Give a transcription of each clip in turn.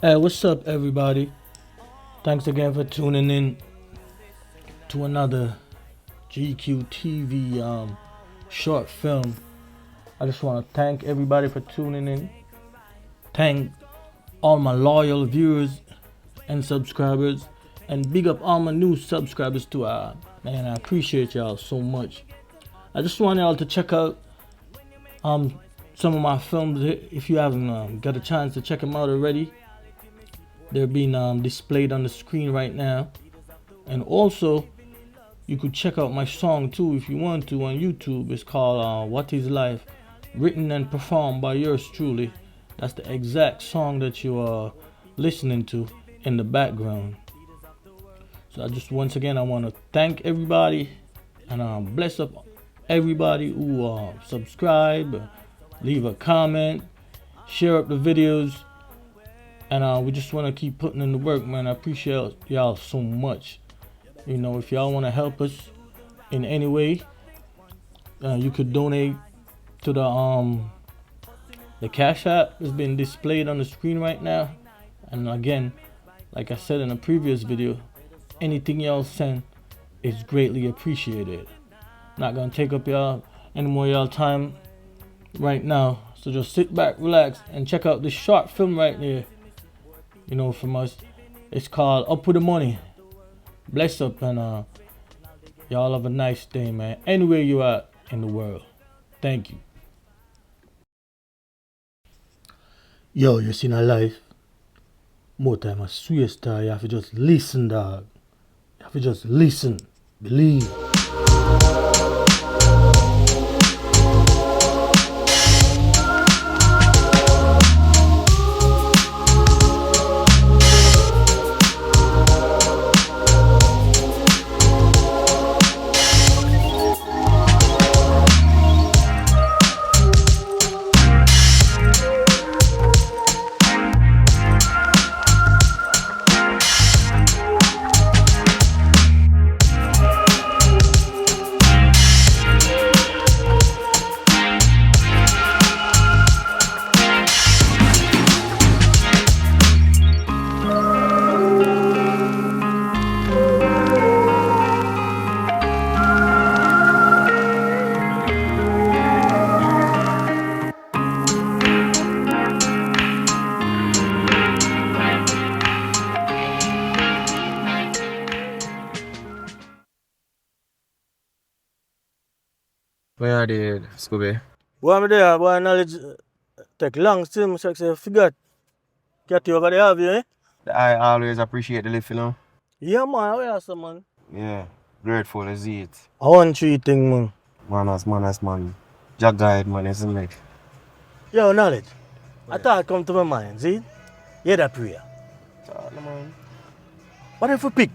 Hey, what's up, everybody? Thanks again for tuning in to another GQ TV short film. I just want to thank everybody for tuning in. Thank all my loyal viewers and subscribers, and big up all my new subscribers too. Man, I appreciate y'all so much. I just want y'all to check out some of my films if you haven't got a chance to check them out already. They're being displayed on the screen right now. And also, you could check out my song too if you want to on YouTube. It's called What Is Life, written and performed by yours truly. That's the exact song that you are listening to in the background. So once again, I want to thank everybody and bless up everybody who subscribe, leave a comment, share up the videos. And we just want to keep putting in the work, man. I appreciate y'all so much. You know, if y'all want to help us in any way, you could donate to the Cash App is being displayed on the screen right now. And again, like I said in a previous video, anything y'all send is greatly appreciated. Not gonna take up any more y'all time right now. So just sit back, relax, and check out this short film right there. You know, from us. It's called Up Wid Di Money. Bless up, and y'all have a nice day, man. Anywhere you are in the world. Thank you. Yo, you seen a life? More time, I swear, star, you have to just listen, dog. You have to just listen. Believe. Where are they, Scooby? Boy, I'm there, boy, knowledge take long still, so I forgot. Get you over there, have you, eh? I always appreciate the lift, you know? Yeah, man, where are some, man? Yeah, grateful to see it. I want three things, man. Man. Jack guide, man, isn't it? Yo, knowledge. I thought it come to my mind, see? Hear that prayer. Man. What if we pick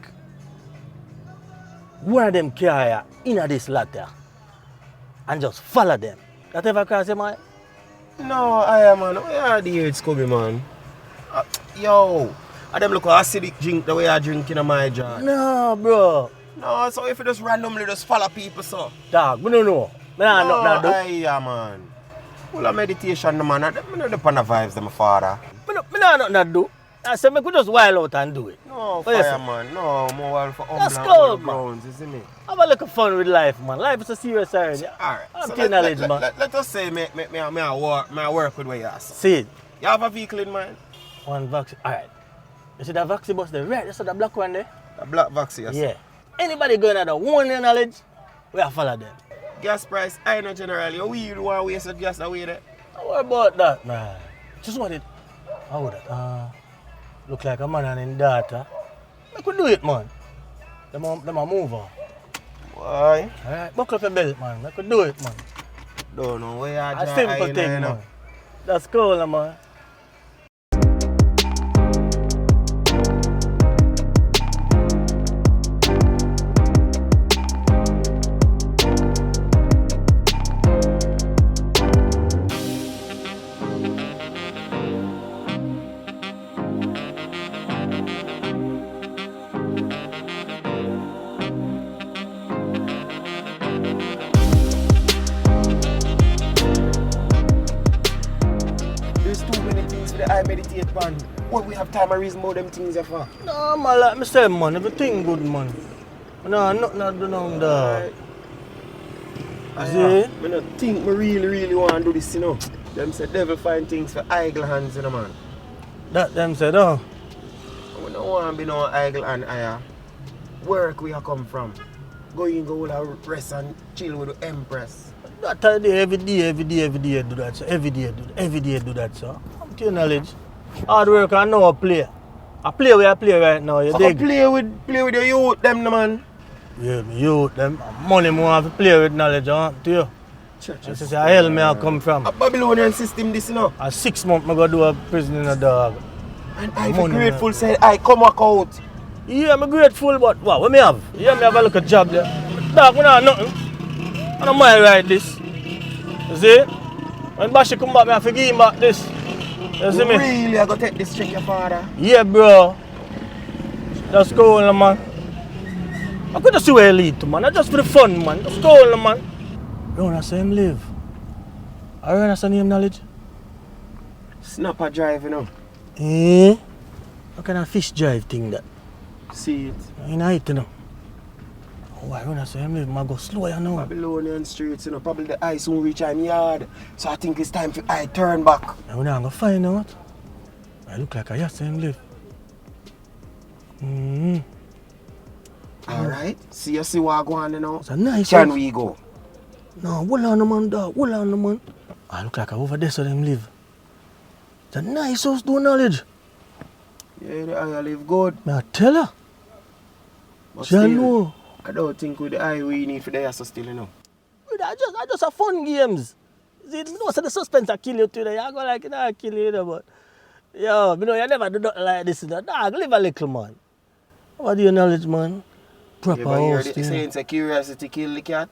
one of them carrier in this latter and just follow them? That ever cross your mind? No, I am, man. Where are the Scooby, man? Yo, I them look at acidic drink the way I drink in my jar. No, bro. No, so if you just randomly just follow people, so. Dog, we don't know. Yeah, man. Well, a meditation, man. I don't depend on the vibes, my father. Me no nothing to do. I said, me could just wild out and do it. No, What you say? man. No, more wild for That's humble good, man. grounds, isn't it? Have a little fun with life, man. Life is a serious already. Alright. I'm So taking knowledge, man. let us say me work with where you are. So. See it. You have a vehicle in mind? One vaccine. Alright. You see that vaccine bus there? Right, you see that black one there? A black vaccine, yes. Yeah. Anybody going at the one year knowledge, we have follow them. Gas price, I know generally. You don't want to waste gas away there. Don't worry about that, man. Just want it. How would that? Look like a man and his daughter. I could do it, man. Them a move on. Why? Alright, buckle up your belt, man. I could do it, man. Don't know where you are. A simple thing, man. That's cool, man. meditate upon what we have time and reason about them things here for. No, man, like me say, man, everything good, man. No, nothing to do now, dog. See? I don't think me really want to do this, you know. Them say devil find things for idle hands, you know, man. That them said, oh. We don't want to be no idle hand, work we have come from. Go in, go rest and chill with the Empress. That every day do that, so every day do that, so. I'm to your knowledge. Hard work, I know I play. I play where I play right now, you dig? Play with your youth, them, man. Yeah, me youth, them money more have to play with knowledge, huh? To you. This is a hell me I come from. A Babylonian system, this, you know. A 6 months I go do a prison in a dog. And I feel grateful, say I come work out. Yeah, I'm grateful, but what me have? Yeah, me have a little job there. Dog, me not nothing. I don't mind right this. You see? When Bashi come back, me have to give him back this. You see me? Really, I go take this trick, your father? Yeah, bro. Just go on, man. I could just see where he lead to, man. Not just for the fun, man. Just go on, man. You wanna see him live? I wanna see him knowledge. Snapper drive, you know. Eh? What kind of fish drive thing that? See it. You know it, you know. Oh, I wanna see him live. I go slow, you know. Babylonian streets, you know. Probably the eye soon reach my yard. So I think it's time for I turn back. I wanna go find out. I look like I see him live. Alright. See what I go on, you know. It's a nice Can house. we go? No, hold on, man, dog. Hold on, man. I look like I over there so them live. It's a nice house, do knowledge. Yeah, the eye live good. May I tell her? But She know. I don't think with the eye we need for the so still, you know. I just a fun games. See, you know, so the suspense I kill you today. I go like, I kill you, but yo, you know, you never do nothing like this. Dog, live a little, man. What do you knowledge, man? Proper house. You saying say curiosity kill the cat?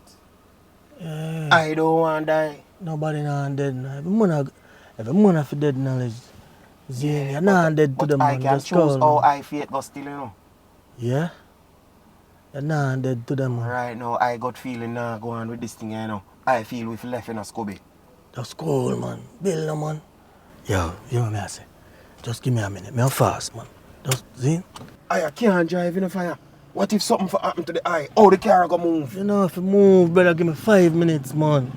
Yeah. I don't want to die. Nobody not dead. Every man have dead knowledge. See, you're not dead to them, I man. can Just choose call, how man. I feel but still, you know. Yeah? You're not dead to them, man. Right now, I got feeling now go on with this thing, you know. I feel we've left in a Scooby. Just call, man. Bill, man. Yo, you know what I say? Just give me a minute. I'm fast, man. Just, see? I can't drive in a fire. What if something happen to the eye? How the car go move? You know, if you move, brother, give me 5 minutes, man.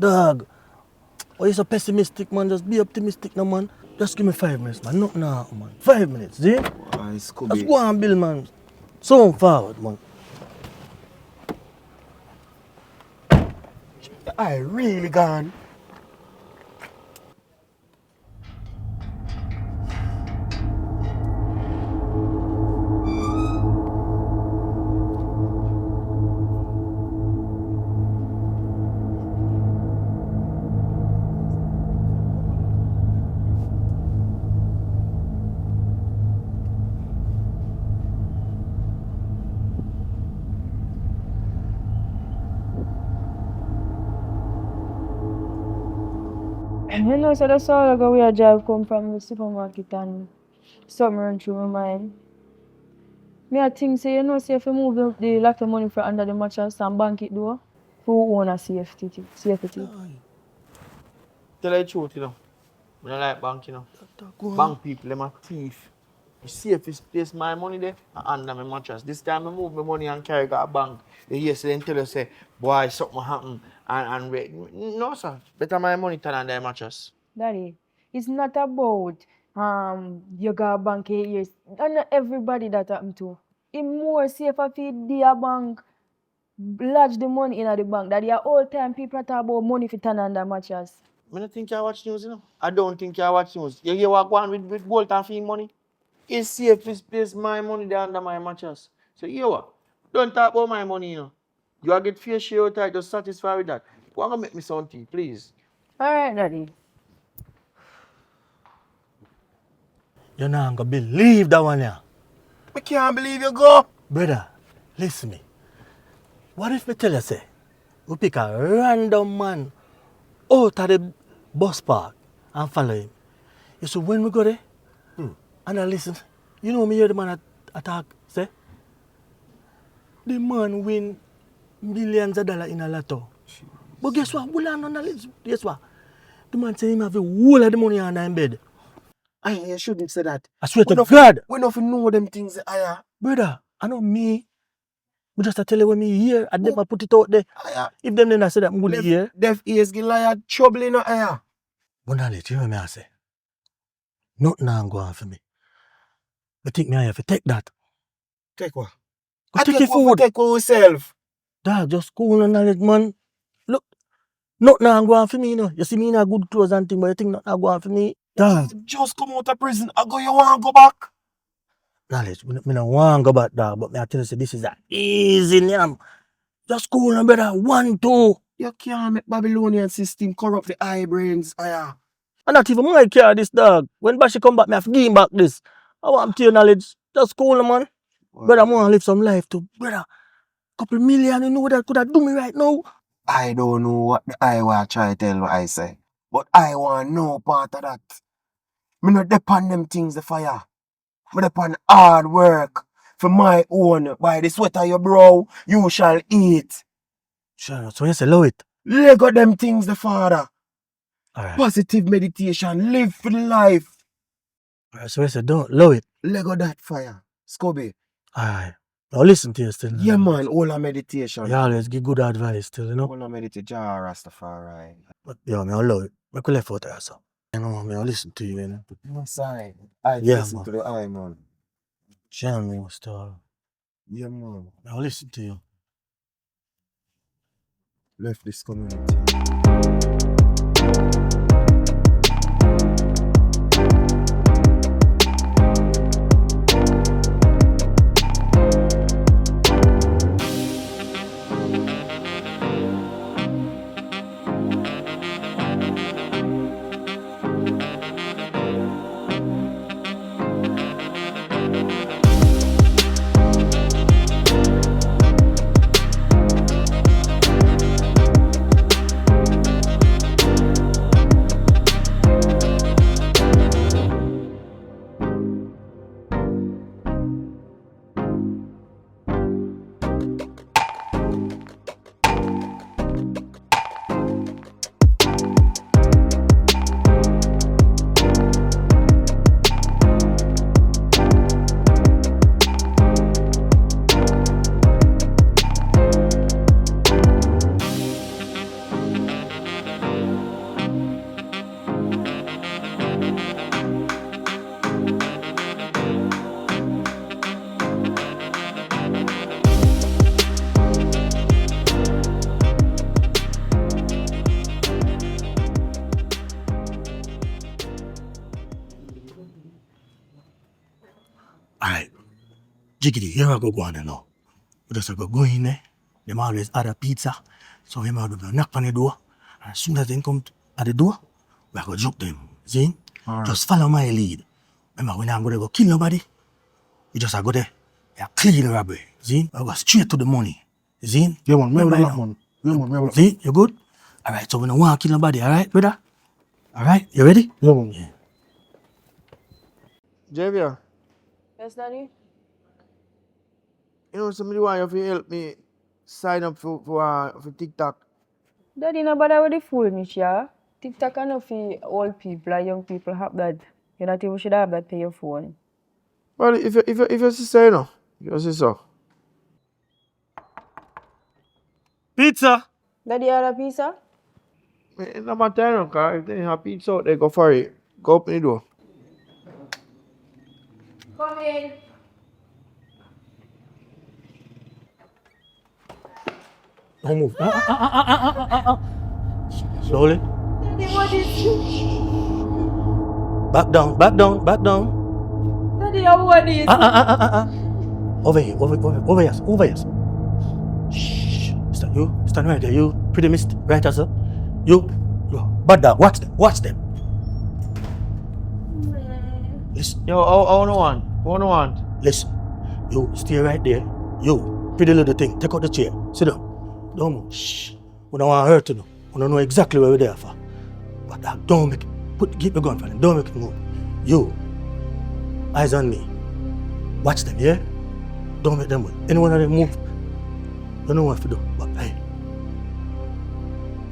Dog. Why you so pessimistic, man? Just be optimistic now, man. Just give me 5 minutes, man. Nothing now, man. 5 minutes, see? Scooby. Just go on, Bill, man. So forward, man. The eye really gone. You know, so that's all like we a drive come from the supermarket and something run through my mind. Me I think say, you know, say if you move the lot of money from under the mattress and bank it though, who own a safety? Tell you the truth, you know. I don't like bank, you know. Go on. Bank people, them a thief. You see if it's place my money there and under my mattress. This time I move my money and carry it to a bank. They hear say, tell you say, boy, something happen and wait. No, sir. Better my money than under the mattress. Daddy, it's not about you got a bank 8 years. And not everybody that happen to. It's more safer if you do a bank, lodge the money in the bank. That the whole time people talk about money for turn under mattress. I don't think you watch news, you know. I don't think you watch news. You hear what go on with gold and fiend money? It's safe to place my money there under my mattress. So you hear what? Don't talk about my money, you know. You are get fair share out, just satisfied with that. Go on and make me something, please. Alright, Daddy. You're not gonna believe that one, yeah. I can't believe you go. Brother, listen me. What if me tell you, say, we pick a random man out of the bus park and follow him. You see, when we go there, and I listen, you know me hear the man attack, say, the man win millions of dollars in a lotto. But guess what? Guess what? The man say him have a whole of the money under him bed. You shouldn't say that. I swear to not God. We don't know them things, Aya. Brother, I know me. I just tell you when me hear, and them I put it out there. Aya. If them then I say that I'm good here. Deaf ears give liar trouble in Aya. But now let you hear me I say. Nothing now go on for me. But think me I have to take that. Take what? Go take your food. Take yourself. Dog, just cool and knowledge, man. Look, nothing now go on for me, you know. You see me in a good clothes and thing, but you think nothing now go on for me. Dog. Just come out of prison. You want to go back? Knowledge, me don't want to go back, dog. But me I tell you, say, this is a easy name. Just cool and brother. 1, 2. You can't make Babylonian system corrupt the eye brains, Aya. And not even my care this dog. When Bashi come back, me have to give him back this. I want to your knowledge. Just cool, man. Wow. Brother, I want to live some life too. Brother, couple million, you know what that could have do me right now? I don't know what the I want to try to tell what I say. But I want no part of that. Me not depend them things the fire. Me depend hard work. For my own. By the sweat of your brow, you shall eat. Sure, so you say love it. Lego them things the father. Alright. Positive meditation. Live for the life. Alright, so you say don't love it. Lego that fire. Scobby. Alright. Now listen to you still. Yeah, man. All a meditation. You always give good advice still, you know? All a meditation. Jah Rastafari. But yo, me I love it. Me could left out there, so. You know, me I listen to you, you know? No sign. I Yeah, listen man. to the eye, man. Share me your story. Yeah, man. Me I listen to you. Left this community. Alright. Jiggity, here I go on now. We just go in there. Them always order pizza. So we might knock on the door. And as soon as they come at the door, we go jump them. See? Alright. Just follow my lead. Remember, when I'm going to go kill nobody, we just go there. We clean the robbery. See? I go straight to the money. See? Yeah, man. Remember Remember now? that, man. Yeah, man. Remember that. See? You good? Alright, so we don't want to kill nobody. Alright, brother? Alright, you ready? Yeah, man. Yeah. Javier, Yes, Daddy? you know somebody want you to help me sign up for TikTok. Daddy, no bother with the foolish, yeah? TikTok are not for old people or young people have that. You not even should have that pay your phone. Well, if you say you know, if you say so. Pizza! Daddy, you have a pizza? It's not my time, because if they have pizza out there, go for it. Go open the door. Come in. Don't move. Slowly. Daddy, what is this? Back down, back down, back down. Daddy, what is Over here, over here, over here. Shh. Stand you, stand right there. You pretty mist, right as sir. You, bad dog, watch them. Listen, Yo, I want one. listen. You stay right there. You, pretty little thing, take out the chair. Sit down. Don't move. Shh. We don't want to hurt you. We don't know exactly where we're there for. But dog, don't make it. Keep the gun for them. Don't make it move. You, eyes on me. Watch them, yeah? Don't make them move. Anyone of them move, don't know what to do. But hey,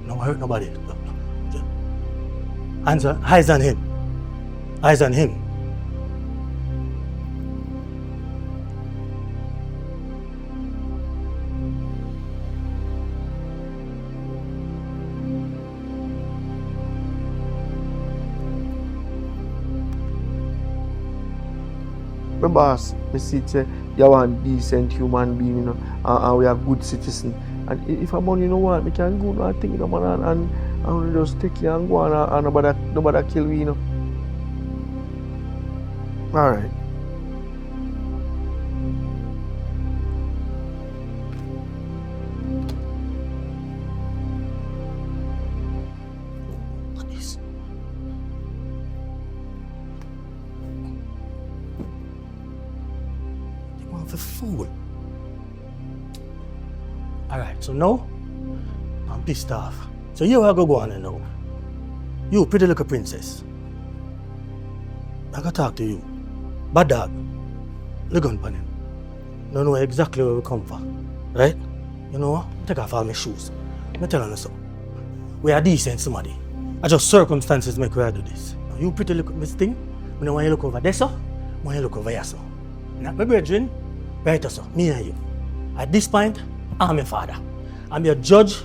don't hurt nobody. Eyes on him. Eyes on him. my boss, I see it say you want decent human being, you know, and we have good citizen. And if I'm on, you know what, we can go and think, you know, man, and we just take you and go and nobody kill we, you know. Alright. What is? You want for fool? Alright, so now I'm pissed off. So you are go on and now. You pretty little princess. I gotta talk to you. Bad dog. Look on him. No know exactly where we come from. Right? You know what? Take off all my shoes. I'm telling you so. We are decent somebody. I just circumstances make we do this. Now, you pretty look at this thing. I don't want you look over there, so. I want you look over here, so. Now, my brethren, right, so. Me and you. At this point, I'm your father. I'm your judge,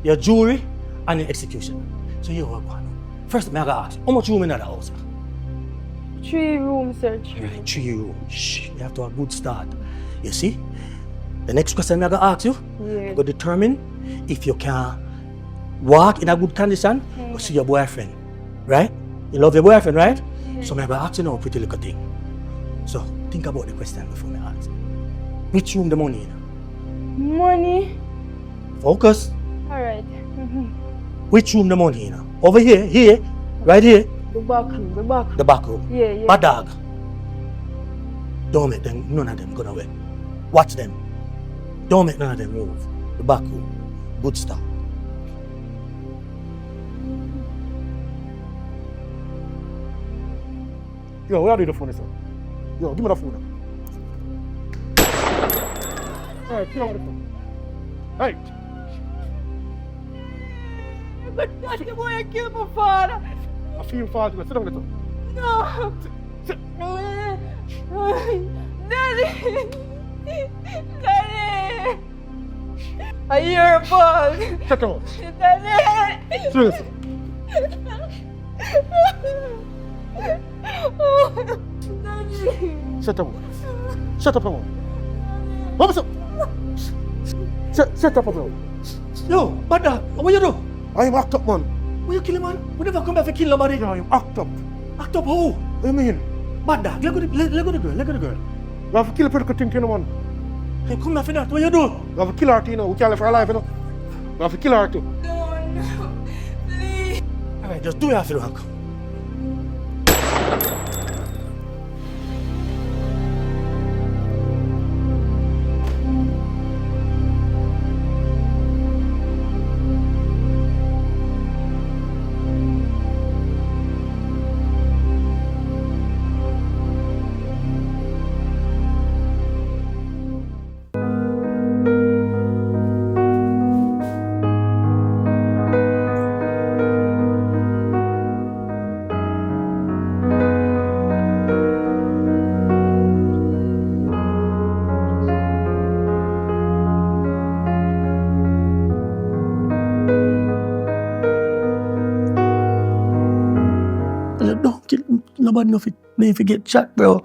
your jury, and your executioner. So you are going. First, I'm going to ask you, how much room in that house? 3 rooms, sir. Right, 3 rooms. Shh, you have to have a good start. You see? The next question I'm going to ask you, Yes. go determine if you can walk in a good condition or see your boyfriend. Right? You love your boyfriend, right? So I'm going to ask you now a pretty little thing. So think about the question before I ask. Which room the money in? Money. Focus. Alright. Which room the money in? Over here, here, right here. The back room, the back room. The back room. Yeah, yeah. Bad dog. Don't make them, none of them go away. Watch them. Don't make none of them move. The back room. Good stuff. Yo, where are the phone, sir? Yo, give me the phone. Hey, give me the phone. Hey! But that's the boy I killed my father. I feel fast. Sit down, little. No. Sit. Daddy. Daddy. I hear a ball. Sit down. Daddy. Seriously. Daddy. Shut up. Shut up, man. What's up? Shut up, bro. Yo, bad dog, what you do? I am act up, man. What you killing, man? We never come back to kill nobody. I am act up. Act up, who? What do you mean? Bad dog, let go the girl, let go the girl. You have to kill a pretty good thing, you know, man. Hey, come back for that, what you do? You have to kill her, you know. We can't live her alive, you know. You have to kill her, too. No, please. Alright, just do it after the uncle. Don't kill nobody if it may get shot, bro.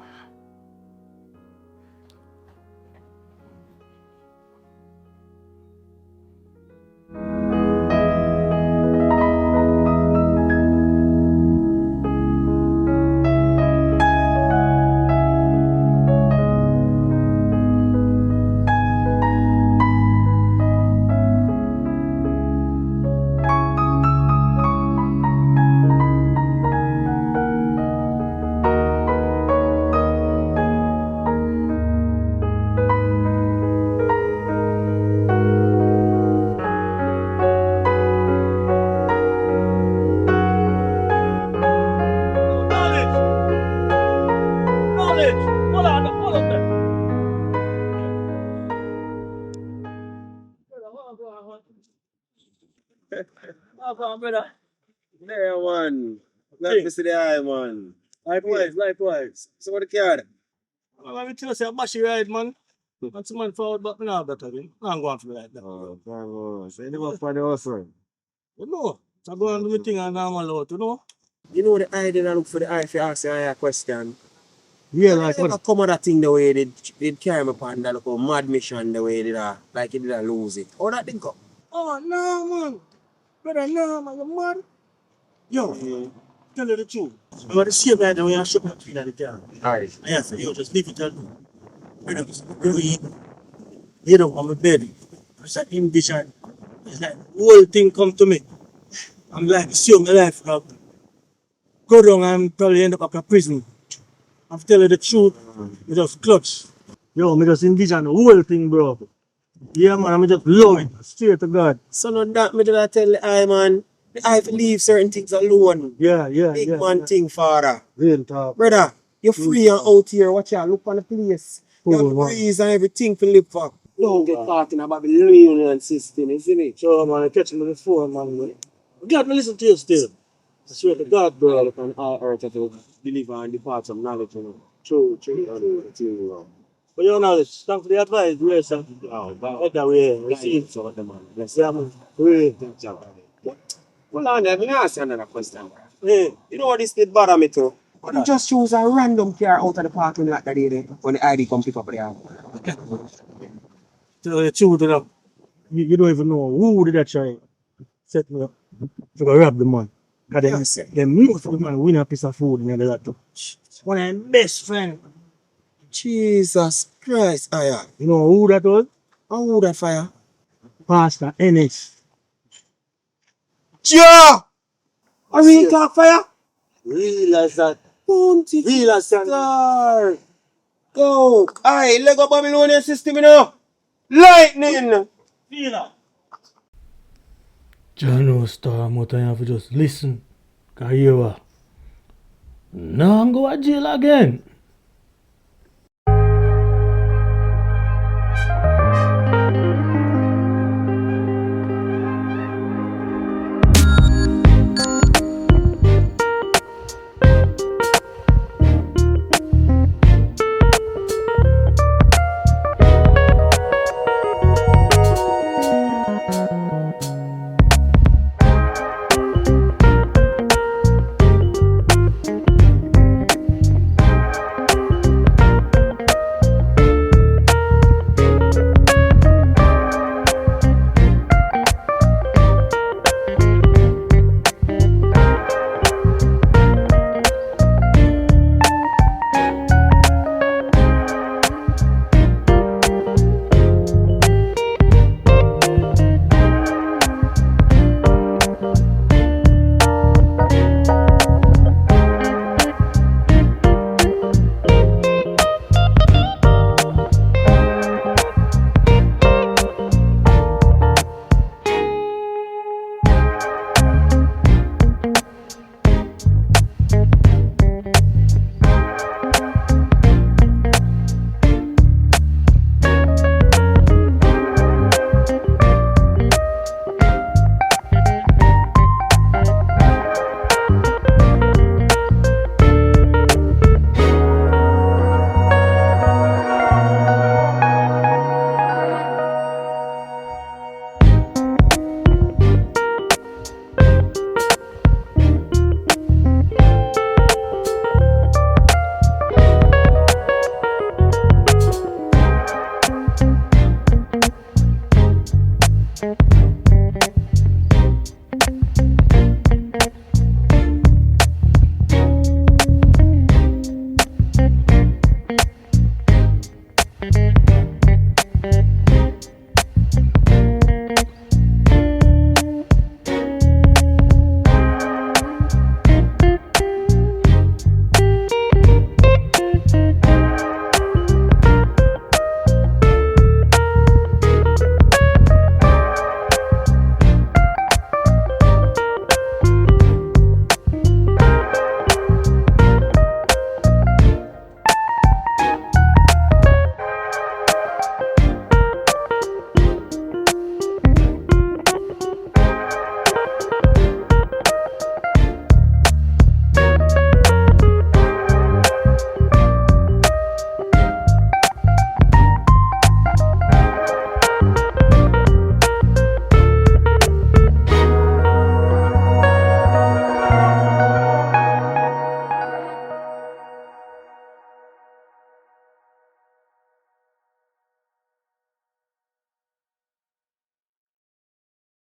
There, man. Glad to see the eye, man. Likewise. So what the card? Well, let me tell you, say, I bash you right, man. Once a man forward, but me not better, man. I'm going for that. Oh, bravo. So you never find the hustle. You know, so I go and do my thing and I'm allowed, you know. You know the eye didn't look for the eye if you ask the eye a question. Yeah, like I what? come on that thing the way they'd carry me upon that little mad mission the way they like it did I lose it. How that thing come? Oh no, man. Brother, no, man, you're mad. Yo, tell you the truth. I got the same night when I shot my feet at the car. Alright. And I said, yo, just leave it alone. Brother, go in, lay down on my bed. It's like in vision. It's like the whole thing come to me. I'm like, see my life now. Go down and probably end up at a prison. I'm telling you the truth. You just clutch. Yo, me just envision the whole thing, bro. Yeah, man, I'm just love it. Straight to God. So not that me did I tell the eye man. The eye to leave certain things alone. Yeah, Big man thing, father. Real talk. Brother, you're free and out here. Watch out, look on the place. You Cool, have man. breeze and everything to live for. Don't get caught in a Babylonian system, isn't it? So, man, I catch me before, man. God, me listen to you still. I swear to God, bro. Look on all earth to deliver and depart some knowledge, you know. True. But your knowledge, thanks for the advice, yes, sir. Oh, Head that way, I see it. so the man. Bless Yeah, man. Real. Well, on let me ask you another question. Hey, You know what this did bother me too? But you just choose a random car out of the parking lot that day when the ID come pick up the car. tell you the truth, you don't even know who did that try set me up to go rob the man. Because Yes, sir. them most of the man win a piece of food in the lot too. One of my best friend. Jesus Christ, Aya. You know who that was? How would that fire? Pastor Ennis. Yeah! Are we talk fire? Real as that. Bounty Real as that. star. Go. Aye, Lego Babylonian system, you know. Lightning. Feel that. General Star, I'm going to just listen. Cause you, now I'm going to jail again.